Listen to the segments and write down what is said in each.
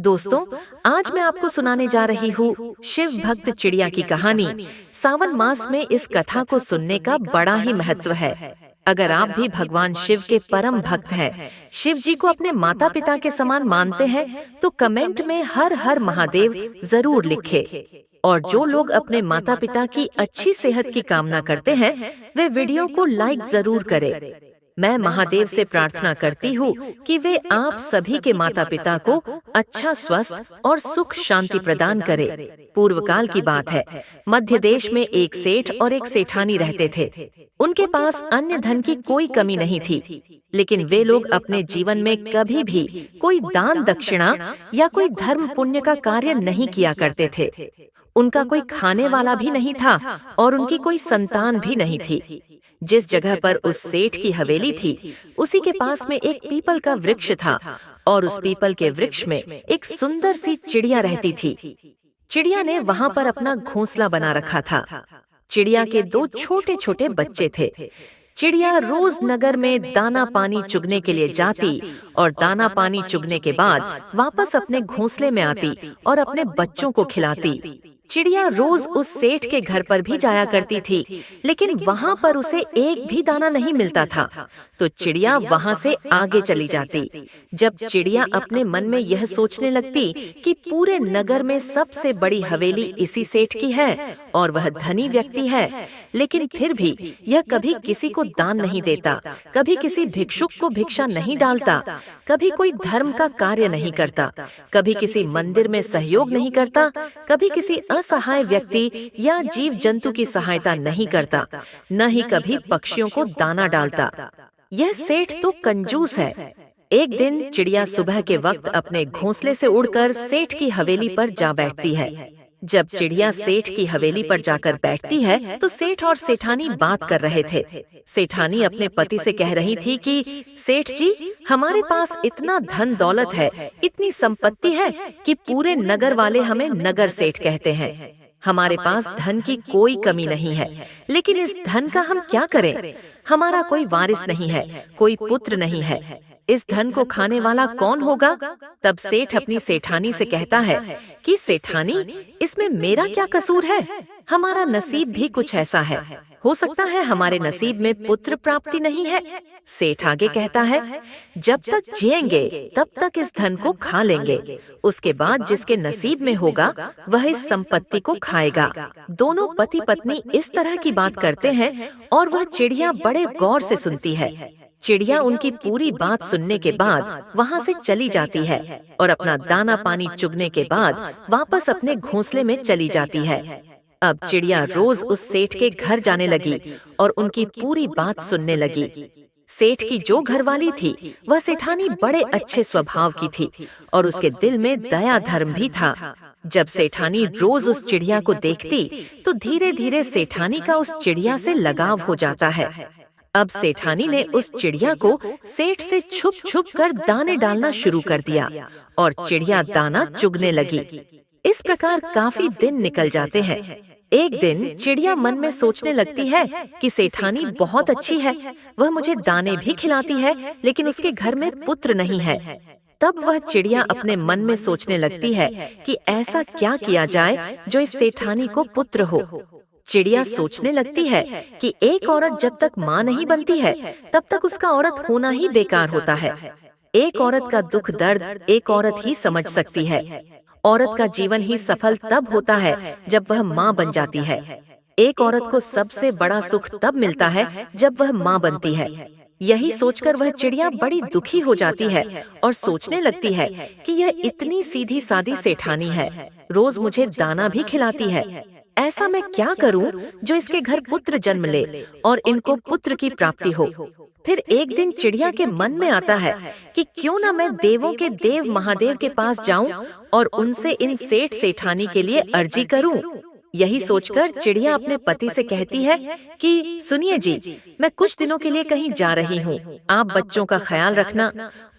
दोस्तों, आज मैं आपको सुनाने जा रही हूँ शिव भक्त चिड़िया की कहानी। सावन मास में इस कथा को सुनने का बड़ा ही महत्व है। अगर आप भी भगवान शिव के परम भक्त हैं, शिव जी को अपने माता पिता के समान मानते हैं, तो कमेंट में हर हर महादेव जरूर लिखे। और जो लोग अपने माता पिता की अच्छी सेहत की कामना करते हैं, वे वीडियो को लाइक जरूर करें। मैं महादेव से प्रार्थना करती हूँ कि वे आप सभी के माता पिता को अच्छा स्वस्थ और सुख शांति प्रदान करे। पूर्व काल की बात है, मध्य देश में एक सेठ और एक सेठानी रहते थे। उनके पास अन्य धन की कोई कमी नहीं थी, लेकिन वे लोग अपने जीवन में कभी भी कोई दान दक्षिणा या कोई धर्म पुण्य का कार्य नहीं किया करते थे। उनका कोई खाने वाला भी नहीं था और उनकी कोई संतान भी नहीं थी। जिस जगह पर उस सेठ की हवेली थी, उसी के पास में एक पीपल का वृक्ष था और उस पीपल के वृक्ष में एक सुंदर सी चिड़िया रहती थी। चिड़िया ने वहां पर अपना घोंसला बना रखा था। चिड़िया के दो छोटे छोटे बच्चे थे। चिड़िया रोज नगर में दाना पानी चुगने के लिए जाती और दाना पानी चुगने के बाद वापस अपने घोंसले में आती और अपने बच्चों को खिलाती। चिड़िया रोज उस सेठ के घर पर भी जाया करती थी, लेकिन वहाँ पर उसे एक भी दाना नहीं मिलता था, तो चिड़िया वहाँ से आगे चली जाती। जब चिड़िया अपने मन में यह सोचने लगती कि पूरे नगर में सबसे बड़ी हवेली इसी सेठ की है और वह धनी व्यक्ति है, लेकिन फिर भी यह कभी किसी को दान नहीं देता, कभी किसी भिक्षुक को भिक्षा नहीं डालता, कभी कोई धर्म का कार्य नहीं करता, कभी किसी मंदिर में सहयोग नहीं करता, कभी किसी असहाय व्यक्ति या जीव जंतु की सहायता नहीं करता, न ही कभी पक्षियों को दाना डालता। यह सेठ तो कंजूस है। एक दिन चिड़िया सुबह के वक्त अपने घोंसले से उड़कर सेठ की हवेली पर जा बैठती है। जब चिड़िया सेठ की हवेली पर जाकर बैठती है, तो सेठ और सेठानी बात कर रहे थे। सेठानी अपने पति से कह रही थी कि सेठ जी, हमारे पास इतना धन दौलत है, इतनी संपत्ति है कि पूरे नगर वाले हमें नगर सेठ कहते हैं। हमारे पास धन की कोई कमी नहीं है, लेकिन इस धन का हम क्या करें? हमारा कोई वारिस नहीं है, कोई पुत्र नहीं है। इस धन को खाने वाला कौन होगा? तब सेठ अपनी सेठानी से कहता है कि सेठानी, इसमें मेरा क्या कसूर है? हमारा नसीब भी कुछ ऐसा है। हो सकता है हमारे नसीब में पुत्र प्राप्ति नहीं है। सेठ आगे कहता है, जब तक जिएंगे तब तक इस धन को खा लेंगे, उसके बाद जिसके नसीब में होगा वह इस संपत्ति को खाएगा। दोनों पति पत्नी इस तरह की बात करते हैं और वह चिड़िया बड़े गौर से सुनती है। चिड़िया उनकी पूरी बात सुनने के बाद वहाँ से चली जाती है और अपना दाना पानी चुगने के बाद वापस अपने घोंसले में चली जाती है। अब चिड़िया रोज उस सेठ के घर जाने लगी और उनकी पूरी बात सुनने लगी। सेठ की जो घरवाली थी, वह सेठानी बड़े अच्छे स्वभाव की थी और उसके दिल में दया धर्म भी था। जब सेठानी रोज उस चिड़िया को देखती, तो धीरे धीरे सेठानी का उस चिड़िया से लगाव हो जाता है। अब सेठानी ने उस चिड़िया को सेठ से छुप छुप कर दाने डालना शुरू कर दिया और चिड़िया दाना चुगने लगी। इस प्रकार काफी दिन निकल जाते हैं। एक दिन चिड़िया मन में सोचने लगती है कि सेठानी बहुत अच्छी है, वह मुझे दाने भी खिलाती है, लेकिन उसके घर में पुत्र नहीं है। तब वह चिड़िया अपने मन में सोचने लगती है कि ऐसा क्या किया जाए जो इस सेठानी को पुत्र हो। चिड़िया सोचने लगती है कि एक औरत जब तक माँ नहीं बनती है, तब तक उसका औरत होना ही बेकार होता है। एक औरत का दुख दर्द एक औरत ही समझ सकती है। औरत का जीवन ही सफल तब होता है जब वह माँ बन जाती है। एक औरत को सबसे बड़ा सुख तब मिलता है जब वह माँ बनती है। यही सोचकर वह चिड़िया बड़ी दुखी हो जाती है और सोचने लगती है कि यह इतनी सीधी सादी सेठानी है, रोज मुझे दाना भी खिलाती है। ऐसा मैं क्या करूं जो इसके घर पुत्र जन्म ले और इनको पुत्र की प्राप्ति हो। फिर एक दिन चिड़िया के मन में आता है कि क्यों न मैं देवों के देव महादेव के पास जाऊं और उनसे इन सेठ सेठानी के लिए अर्जी करूं। यही सोचकर चिड़िया अपने पति से कहती है कि सुनिए जी, मैं कुछ दिनों के लिए कहीं जा रही हूँ, आप बच्चों का ख्याल रखना,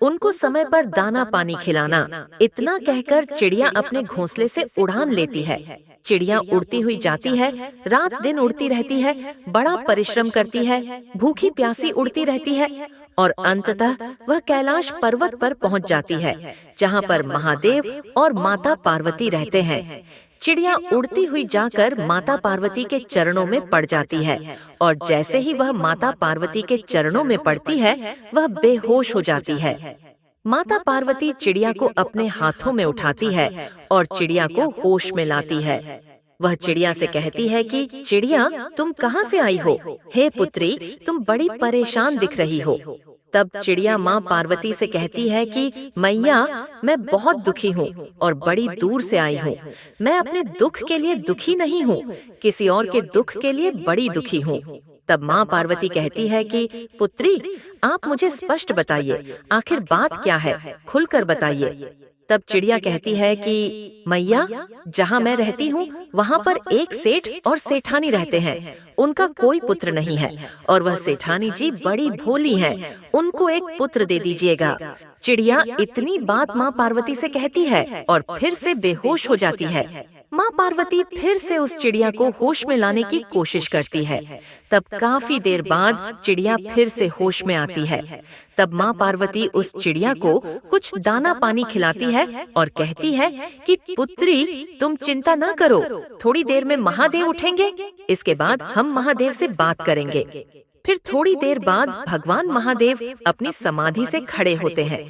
उनको समय पर दाना पानी खिलाना। इतना कहकर चिड़िया अपने घोंसले से उड़ान लेती है। चिड़िया उड़ती हुई जाती है, रात दिन उड़ती रहती है, बड़ा परिश्रम करती है, भूखी प्यासी उड़ती रहती है और अंततः वह कैलाश पर्वत पर पहुंच जाती है, जहां पर महादेव और माता पार्वती रहते हैं। चिड़िया उड़ती हुई जाकर माता पार्वती के चरणों में पड़ जाती है और जैसे ही वह माता पार्वती के चरणों में पड़ती है, वह बेहोश हो जाती है। माता पार्वती चिड़िया को अपने हाथों में उठाती है और चिड़िया को होश में लाती है। वह चिड़िया से कहती है कि चिड़िया, तुम कहाँ से आई हो? हे पुत्री, तुम बड़ी परेशान दिख रही हो। तब चिड़िया माँ पार्वती से कहती है कि मैया, मैं बहुत दुखी हूँ और बड़ी दूर से आई हूँ। मैं अपने दुख के लिए दुखी नहीं हूँ, किसी और के दुख के लिए बड़ी दुखी हूँ। तब माँ पार्वती कहती है कि पुत्री, आप मुझे स्पष्ट बताइए, आखिर बात क्या है, खुलकर बताइए। तब चिड़िया कहती है कि मैया, जहाँ मैं रहती हूँ वहाँ पर एक सेठ और सेठानी रहते हैं। उनका कोई पुत्र नहीं है और वह सेठानी जी बड़ी भोली हैं। उनको एक पुत्र दे दीजिएगा। चिड़िया इतनी बात माँ पार्वती से कहती है और फिर से बेहोश हो जाती है। माँ पार्वती फिर से उस चिड़िया को होश में लाने की कोशिश करती है। तब काफी देर बाद चिड़िया फिर से होश में आती है। तब माँ पार्वती उस चिड़िया को कुछ दाना पानी खिलाती है और कहती है कि पुत्री, तुम चिंता न करो, थोड़ी देर में महादेव उठेंगे, इसके बाद हम महादेव से बात करेंगे। फिर थोड़ी देर बाद भगवान महादेव अपनी समाधि से खड़े होते हैं।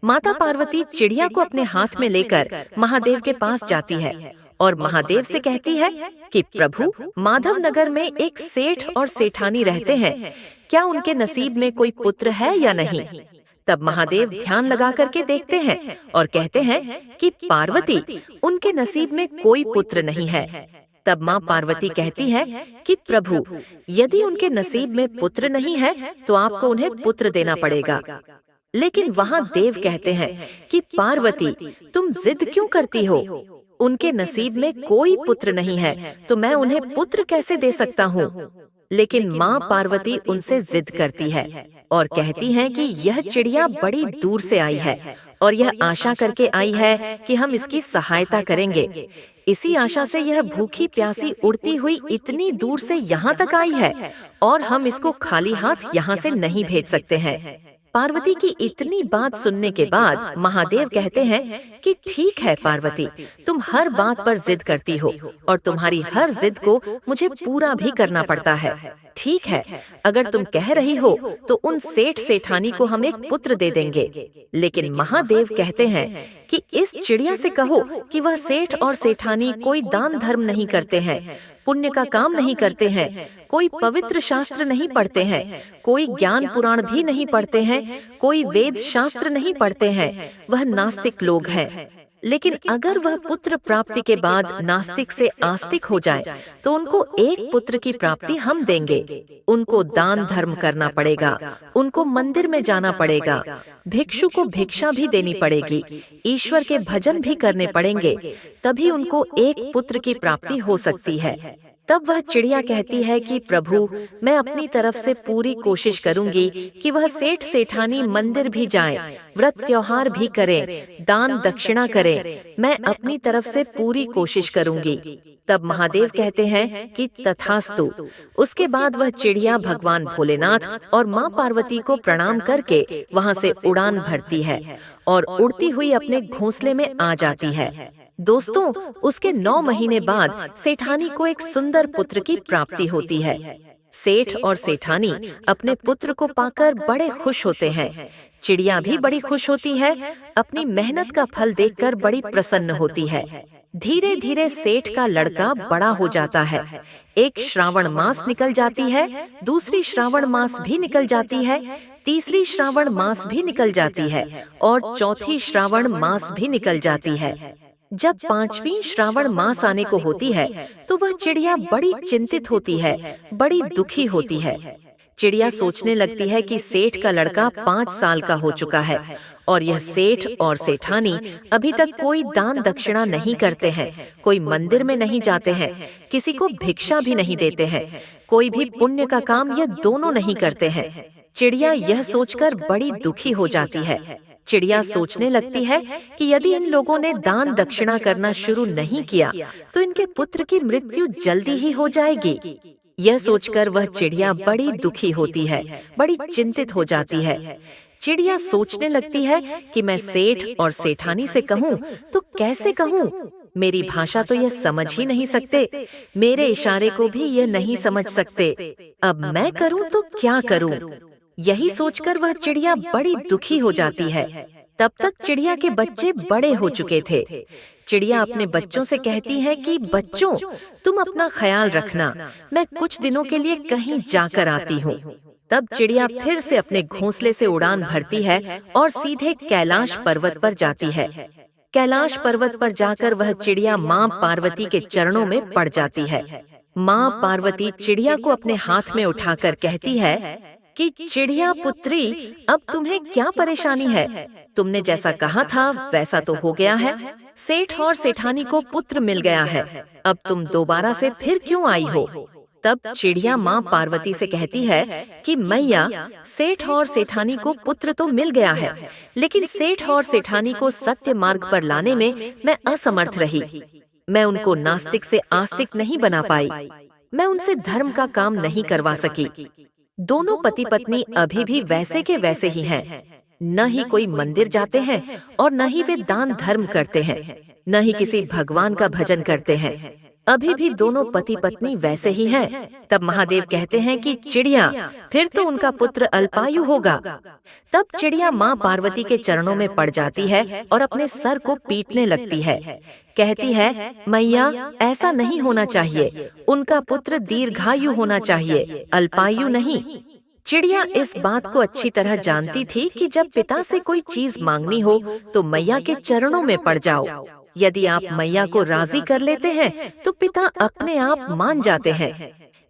माता पार्वती चिड़िया को अपने हाथ में लेकर महादेव के पास जाती है और महादेव से कहती है कि प्रभु, माधव नगर में एक सेठ और सेठानी रहते हैं, क्या उनके नसीब में कोई पुत्र है या नहीं? तब महादेव ध्यान लगा करके देखते हैं और कहते हैं कि पार्वती, उनके नसीब में कोई पुत्र नहीं है। तब माँ पार्वती कहती है कि प्रभु, यदि उनके नसीब में पुत्र नहीं है तो आपको उन्हें पुत्र देना पड़ेगा। लेकिन वहाँ देव कहते हैं कि पार्वती, तुम जिद क्यों करती हो? उनके नसीब में कोई पुत्र नहीं है तो मैं उन्हें पुत्र कैसे दे सकता हूँ? लेकिन माँ पार्वती उनसे जिद करती है और कहती हैं कि यह चिड़िया बड़ी दूर से आई है और यह आशा करके आई है कि हम इसकी सहायता करेंगे। इसी आशा से यह भूखी प्यासी उड़ती हुई इतनी दूर से यहाँ तक आई है और हम इसको खाली हाथ यहाँ से नहीं भेज सकते हैं। पार्वती की इतनी बात सुनने के बाद महादेव कहते हैं कि ठीक है पार्वती, तुम हर बात पर जिद करती हो और तुम्हारी हर जिद को मुझे पूरा भी करना पड़ता है। ठीक है, अगर तुम कह रही हो तो उन सेठ सेठानी को हम एक पुत्र दे देंगे। लेकिन महादेव कहते हैं कि इस चिड़िया से कहो कि वह सेठ और सेठानी कोई दान धर्म नहीं करते हैं, पुण्य का काम नहीं करते हैं, कोई पवित्र शास्त्र नहीं पढ़ते हैं, कोई ज्ञान पुराण भी नहीं पढ़ते हैं, कोई वेद शास्त्र नहीं पढ़ते हैं, वह नास्तिक लोग हैं। लेकिन अगर वह पुत्र प्राप्ति के बाद नास्तिक से आस्तिक हो जाए तो उनको एक पुत्र की प्राप्ति हम देंगे। उनको दान धर्म करना पड़ेगा, उनको मंदिर में जाना पड़ेगा, भिक्षु को भिक्षा भी देनी पड़ेगी, ईश्वर के भजन भी करने पड़ेंगे, तभी उनको एक पुत्र की प्राप्ति हो सकती है। तब वह चिड़िया कहती है कि प्रभु, मैं अपनी तरफ से पूरी कोशिश करूंगी कि वह सेठ सेठानी मंदिर भी जाएं, व्रत त्योहार भी करें, दान दक्षिणा करें, मैं अपनी तरफ से पूरी कोशिश करूंगी। तब महादेव कहते हैं कि तथास्तु। उसके बाद वह चिड़िया भगवान भोलेनाथ और माँ पार्वती को प्रणाम करके वहाँ से उड़ान भरती है और उड़ती हुई अपने घोंसले में आ जाती है। दोस्तों, उसके 9 महीने बाद सेठानी को एक सुंदर पुत्र की प्राप्ति होती है। सेठ और सेठानी अपने पुत्र को पाकर बड़े खुश होते हैं। चिड़िया भी बड़ी खुश होती है, अपनी मेहनत का फल देखकर बड़ी प्रसन्न होती है। धीरे धीरे सेठ का लड़का बड़ा हो जाता है। एक श्रावण मास निकल जाती है, दूसरी श्रावण मास भी निकल जाती है, तीसरी श्रावण मास भी निकल जाती है और चौथी श्रावण मास भी निकल जाती है। जब 5वीं श्रावण मास आने को होती है तो वह चिड़िया बड़ी चिंतित होती है, बड़ी दुखी होती है। चिड़िया सोचने लगती है कि सेठ का लड़का 5 साल का हो चुका है और यह सेठ और सेठानी अभी तक कोई दान दक्षिणा नहीं करते हैं, कोई मंदिर में नहीं जाते हैं, किसी को भिक्षा भी नहीं देते हैं, कोई भी पुण्य का काम यह दोनों नहीं करते हैं। चिड़िया यह सोचकर बड़ी दुखी हो जाती है। चिड़िया सोचने लगती है कि यदि इन लोगों ने दान दक्षिणा करना शुरू नहीं किया तो इनके पुत्र की मृत्यु जल्दी ही हो जाएगी। यह सोचकर वह चिड़िया बड़ी दुखी होती है, बड़ी चिंतित हो जाती है। चिड़िया सोचने लगती है कि मैं सेठ और सेठानी से कहूँ तो कैसे कहूँ? मेरी भाषा तो यह समझ ही नहीं सकते, मेरे इशारे को भी यह नहीं समझ सकते। अब मैं करूँ तो क्या करूँ? यही सोचकर वह चिड़िया बड़ी दुखी हो जाती है। तब तक चिड़िया के बच्चे बड़े हो चुके थे। चिड़िया अपने बच्चों से कहती है कि बच्चों, तुम अपना ख्याल रखना, मैं कुछ दिनों के लिए कहीं जाकर आती हूँ। तब चिड़िया फिर से अपने घोंसले से उड़ान भरती है और सीधे कैलाश पर्वत पर जाती है। कैलाश पर्वत पर जाकर वह चिड़िया माँ पार्वती के चरणों में पड़ जाती है। माँ पार्वती चिड़िया को अपने हाथ में उठाकर कहती है कि चिड़िया पुत्री, अब तुम्हें क्या परेशानी है? तुमने जैसा कहा था वैसा तो हो गया है। सेठ और सेठानी को पुत्र मिल गया है। अब तुम दोबारा से फिर क्यों आई हो? तब चिड़िया माँ पार्वती से कहती है कि मैया, सेठ और सेठानी को पुत्र तो मिल गया है, लेकिन सेठ और सेठानी को सत्य मार्ग पर लाने में मैं असमर्थ रही। मैं उनको नास्तिक से आस्तिक नहीं बना पाई। मैं उनसे धर्म का काम नहीं करवा सकी। दोनों पति पत्नी अभी भी वैसे के वैसे ही हैं। न ही कोई मंदिर जाते हैं और न ही वे दान धर्म करते हैं, न ही किसी भगवान का भजन करते हैं। अभी भी दोनों पति पत्नी वैसे ही हैं। तब महादेव कहते हैं कि चिड़िया, फिर तो उनका पुत्र अल्पायु होगा। तब चिड़िया माँ पार्वती के चरणों में पड़ जाती है और अपने सर को पीटने लगती है। कहती है, मैया, ऐसा नहीं होना चाहिए, उनका पुत्र दीर्घायु होना चाहिए, अल्पायु नहीं। चिड़िया इस बात को अच्छी तरह जानती थी कि जब पिता से कोई चीज मांगनी हो तो मैया के चरणों में पड़ जाओ। यदि आप मैया को राजी कर लेते हैं तो पिता अपने आप मान जाते हैं।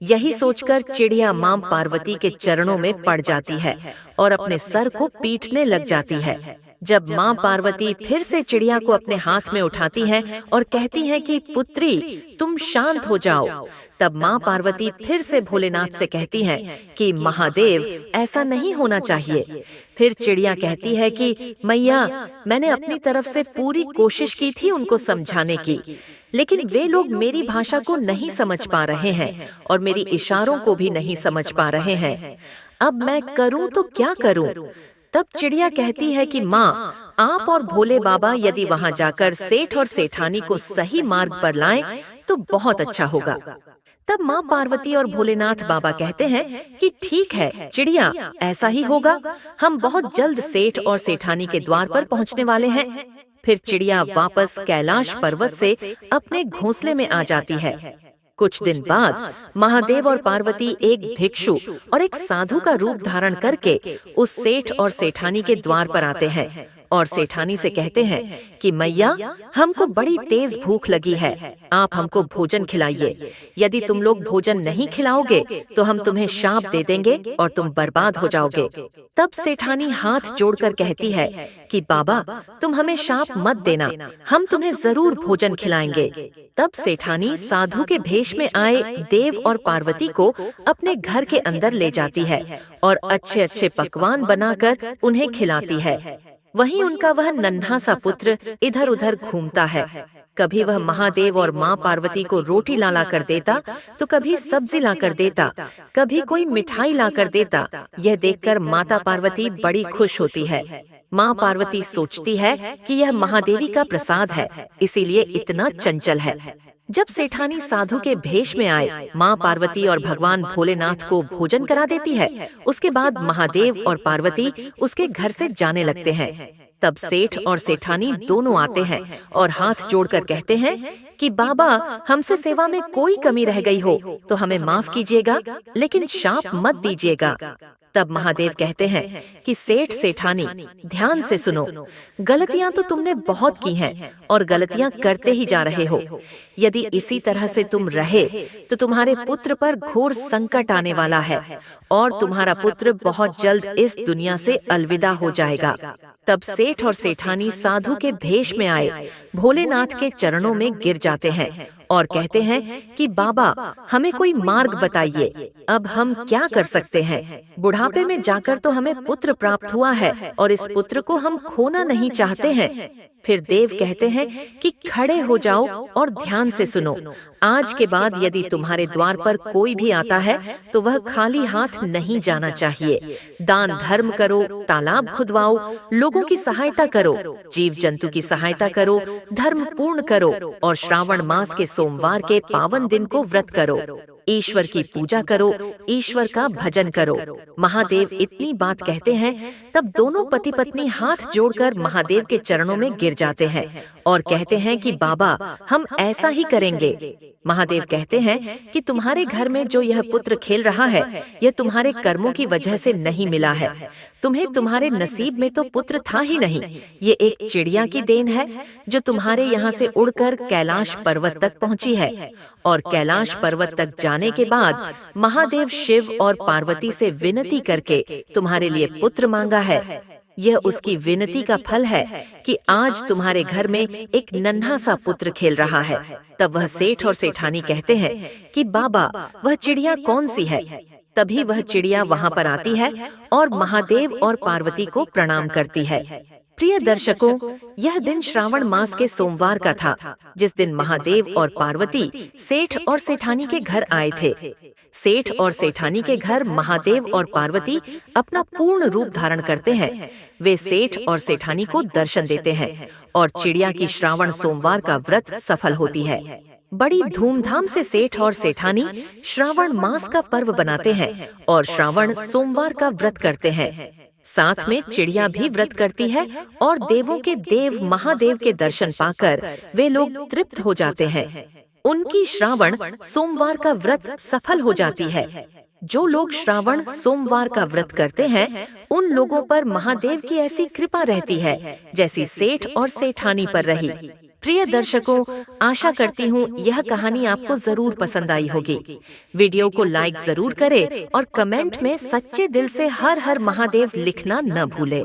यही सोचकर चिड़िया माँ पार्वती के चरणों में पड़ जाती है और अपने सर को पीटने लग जाती है। जब माँ पार्वती फिर से चिड़िया को अपने हाथ में उठाती हैं और कहती हैं कि पुत्री, तुम शांत हो जाओ, तब माँ पार्वती फिर से भोलेनाथ से कहती हैं कि महादेव, ऐसा नहीं होना चाहिए। फिर चिड़िया कहती है कि मैया, मैंने अपनी तरफ से पूरी कोशिश की थी उनको समझाने की, लेकिन वे लोग मेरी भाषा को नहीं समझ पा रहे हैं और मेरी इशारों को भी नहीं समझ पा रहे हैं। अब मैं करूं तो क्या करूं? तब चिड़िया कहती है कि माँ, आप और भोले बाबा यदि वहाँ जाकर सेठ और सेठानी को सही मार्ग पर लाएं तो बहुत अच्छा होगा। तब माँ पार्वती और भोलेनाथ बाबा कहते हैं कि ठीक है चिड़िया, ऐसा ही होगा। हम बहुत जल्द सेठ और सेठानी के द्वार पर पहुँचने वाले हैं। फिर चिड़िया वापस कैलाश पर्वत से अपने घोंसले में आ जाती है। कुछ दिन बाद महादेव और पार्वती एक भिक्षु और एक साधु का रूप धारण करके उस सेठ और सेठानी के द्वार पर आते हैं और सेठानी से कहते हैं कि मैया, हमको बड़ी तेज भूख लगी है, आप हमको भोजन खिलाइए। यदि तुम लोग भोजन नहीं खिलाओगे तो हम तुम्हें शाप दे देंगे और तुम बर्बाद हो जाओगे। तब सेठानी हाथ जोड़कर कहती है कि बाबा, तुम हमें शाप मत देना, हम तुम्हें जरूर भोजन खिलाएंगे। तब सेठानी साधु के भेष में आए देव और पार्वती को अपने घर के अंदर ले जाती है और अच्छे अच्छे पकवान बनाकर उन्हें खिलाती है। वहीं उनका वह नन्हा सा पुत्र इधर उधर घूमता है। कभी वह महादेव और माँ पार्वती को रोटी ला कर देता तो कभी सब्जी ला कर देता, कभी कोई मिठाई ला कर देता। यह देखकर माता पार्वती बड़ी खुश होती है। माँ पार्वती सोचती है कि यह महादेवी का प्रसाद है, इसीलिए इतना चंचल है। जब सेठानी साधु के भेष में आए, माँ पार्वती और भगवान भोलेनाथ को भोजन करा देती है। उसके बाद महादेव और पार्वती उसके घर से जाने लगते हैं। तब सेठ और सेठानी दोनों आते हैं और हाथ जोड़कर कहते हैं कि बाबा, हमसे सेवा में कोई कमी रह गई हो तो हमें माफ कीजिएगा, लेकिन शाप मत दीजिएगा। तब महादेव कहते हैं कि सेठ सेठानी, ध्यान से सुनो, गलतियां तो तुमने बहुत की हैं और गलतियां करते ही जा रहे हो। यदि इसी तरह से तुम रहे तो तुम्हारे पुत्र पर घोर संकट आने वाला है और तुम्हारा पुत्र बहुत जल्द इस दुनिया से अलविदा हो जाएगा। तब सेठ और सेठानी साधु के भेष में आए भोलेनाथ के चरणों में गिर जाते हैं और कहते हैं कि बाबा, हमें कोई मार्ग बताइए, अब हम क्या कर सकते हैं? बुढ़ापे में जाकर तो हमें पुत्र प्राप्त हुआ है और इस पुत्र को हम खोना नहीं चाहते हैं। फिर देव कहते हैं कि खड़े हो जाओ और ध्यान से सुनो। आज के बाद यदि तुम्हारे द्वार पर कोई भी आता है तो वह खाली हाथ नहीं जाना चाहिए। दान धर्म करो, तालाब खुदवाओ, लोगों की सहायता करो, जीव जंतु की सहायता करो, धर्म पूर्ण करो और श्रावण मास के सोमवार के पावन दिन को व्रत करो। ईश्वर की पूजा करो, ईश्वर का भजन करो। महादेव इतनी बात कहते हैं, तब दोनों पति पत्नी हाथ जोड़कर महादेव के चरणों में गिर जाते हैं और कहते हैं कि बाबा, हम ऐसा ही करेंगे। महादेव कहते हैं कि तुम्हारे घर में जो यह पुत्र खेल रहा है, यह तुम्हारे कर्मों की वजह से नहीं मिला है। तुम्हें तुम्हारे नसीब में तो पुत्र था ही नहीं। ये एक चिड़िया की देन है जो तुम्हारे यहाँ से उड़कर कैलाश पर्वत तक पहुँची है। और कैलाश पर्वत तक जाने के बाद महादेव शिव और पार्वती से विनती करके तुम्हारे लिए पुत्र मांगा है। यह उसकी विनती का फल है कि आज तुम्हारे घर में एक नन्हा सा पुत्र खेल रहा है। तब वह सेठ और सेठानी कहते हैं कि बाबा, वह चिड़िया कौन सी है? तभी वह चिड़िया वहाँ पर आती है और महादेव और पार्वती को प्रणाम करती है। प्रिय दर्शकों, यह दिन श्रावण मास के सोमवार का था, जिस दिन महादेव और पार्वती सेठ और सेठानी के घर आए थे। सेठ और सेठानी के घर महादेव और पार्वती अपना पूर्ण रूप धारण करते हैं। वे सेठ और सेठानी को दर्शन देते हैं और चिड़िया की श्रावण सोमवार का व्रत सफल होती है। बड़ी धूमधाम से सेठ और सेठानी श्रावण मास का पर्व बनाते हैं और श्रावण सोमवार का व्रत करते हैं। साथ में चिड़िया भी व्रत करती है और देवों के देव महादेव के दर्शन पाकर वे लोग तृप्त हो जाते हैं। उनकी श्रावण सोमवार का व्रत सफल हो जाती है। जो लोग श्रावण सोमवार का व्रत करते हैं, उन लोगों पर महादेव की ऐसी कृपा रहती है जैसी सेठ और सेठानी पर रही। प्रिय दर्शकों, आशा करती हूँ यह कहानी आपको जरूर पसंद आई होगी। वीडियो को लाइक जरूर करें और कमेंट में सच्चे दिल से हर हर महादेव लिखना न भूलें।